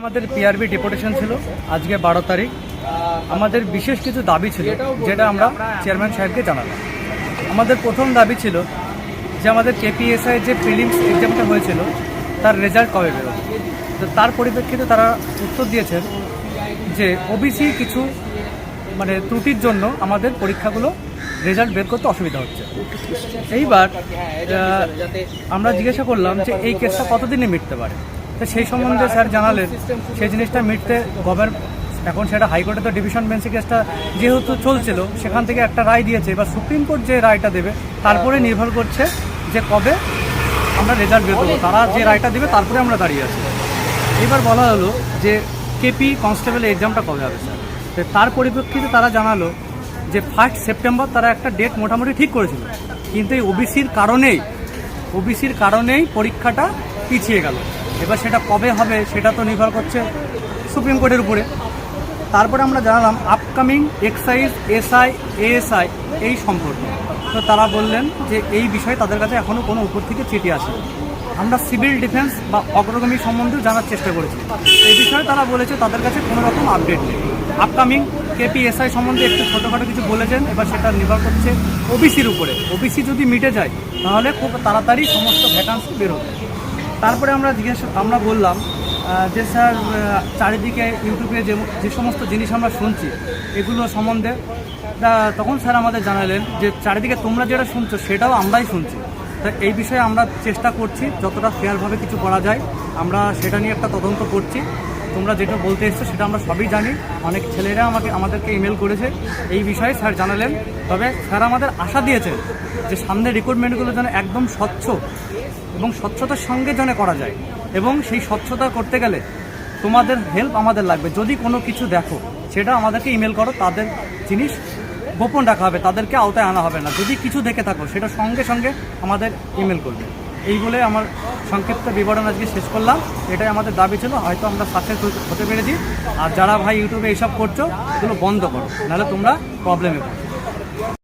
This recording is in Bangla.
আমাদের পিআরবি ডেপুটেশন ছিল আজকে 12 তারিখ। আমাদের বিশেষ কিছু দাবি ছিল যেটা আমরা চেয়ারম্যান সাহেবকে জানালাম। আমাদের প্রথম দাবি ছিল যে আমাদের কেপিএসআই যে প্রিলিমস এক্সামটা হয়েছিল তার রেজাল্ট কবে বেরোবে। তো তার পরিপ্রেক্ষিতে তারা উত্তর দিয়েছেন যে ওবিসি কিছু ত্রুটির জন্য আমাদের পরীক্ষাগুলো রেজাল্ট বের করতে অসুবিধা হচ্ছে। এইবার আমরা জিজ্ঞাসা করলাম যে এই কেসটা কতদিনে মিটতে পারে। তো সেই সম্বন্ধে স্যার জানালেন সেই জিনিসটা মিটতে এখন সেটা হাইকোর্টে তো ডিভিশন বেঞ্চে কেসটা যেহেতু চলছিল সেখান থেকে একটা রায় দিয়েছে। এবার সুপ্রিম কোর্ট যে রায়টা দেবে তারপরে নির্ভর করছে যে কবে আমরা রেজাল্ট বের করবো। তারা যে রায়টা দেবে তারপরে আমরা দাঁড়িয়ে আছি। এবার বলা হলো যে কেপি কনস্টেবল এক্সামটা কবে হবে স্যার। তো তার পরিপ্রেক্ষিতে তারা জানালো যে 1 সেপ্টেম্বর তারা একটা ডেট মোটামুটি ঠিক করেছিল, কিন্তু এই ওবিসির কারণেই পরীক্ষাটা পিছিয়ে গেল। এবার সেটা কবে হবে সেটা তো নির্ভর করছে সুপ্রিম কোর্টের উপরে। তারপরে আমরা জানালাম আপকামিং এক্সাইজ, এসআই, এএসআই এই সম্পর্কে। তো তারা বললেন যে এই বিষয়ে তাদের কাছে এখনও কোনো উপর থেকে চিঠি আসেনি। আমরা সিভিল ডিফেন্স বা অগ্রগামী সম্বন্ধেও জানার চেষ্টা করেছি। এই বিষয়ে তারা বলেছে তাদের কাছে কোনো রকম আপডেট নেই। আপকামিং কেপিএসআই সম্বন্ধে একটু ছোটোখাটো কিছু বলেছেন, এবার সেটা নির্ভর করছে ওবিসির উপরে। ওবিসি যদি মিটে যায় তাহলে খুব তাড়াতাড়ি সমস্ত ভ্যাকান্সি বেরোবে। তারপরে আমরা বললাম যে স্যার চারিদিকে ইউটিউবে যে সমস্ত জিনিস আমরা শুনছি এগুলো সম্বন্ধে, তখন স্যার আমাদের জানালেন যে চারিদিকে তোমরা যেটা শুনছো সেটাও আমরাই শুনছি। তা এই বিষয়ে আমরা চেষ্টা করছি যতটা ফেয়ারভাবে কিছু করা যায়, আমরা সেটা নিয়ে একটা তদন্ত করছি। তোমরা যেটা বলতে এসছো সেটা আমরা সবই জানি। অনেক ছেলেরা আমাদেরকে ইমেল করেছে এই বিষয়ে স্যার জানালেন। তবে স্যার আমাদের আশা দিয়েছেন যে সামনের রিক্রুটমেন্টগুলো যেন একদম স্বচ্ছ এবং স্বচ্ছতার সঙ্গে যেন করা যায়, এবং সেই স্বচ্ছতা করতে গেলে তোমাদের হেল্প আমাদের লাগবে। যদি কোনো কিছু দেখো সেটা আমাদেরকে ইমেল করো, তাদের জিনিস গোপন রাখা হবে, তাদেরকে আওতায় আনা হবে না। যদি কিছু দেখে থাকো সেটা সঙ্গে সঙ্গে আমাদের ইমেল করবে। এই বলে আমার সংক্ষিপ্ত বিবরণ আজকে শেষ করলাম। এটাই আমাদের দাবি ছিল, হয়তো আমরা সাকসেস হতে পেরেছি। আর যারা ভাই ইউটিউবে এইসব করছো এগুলো বন্ধ করো, নাহলে তোমরা প্রবলেমে পড়ো।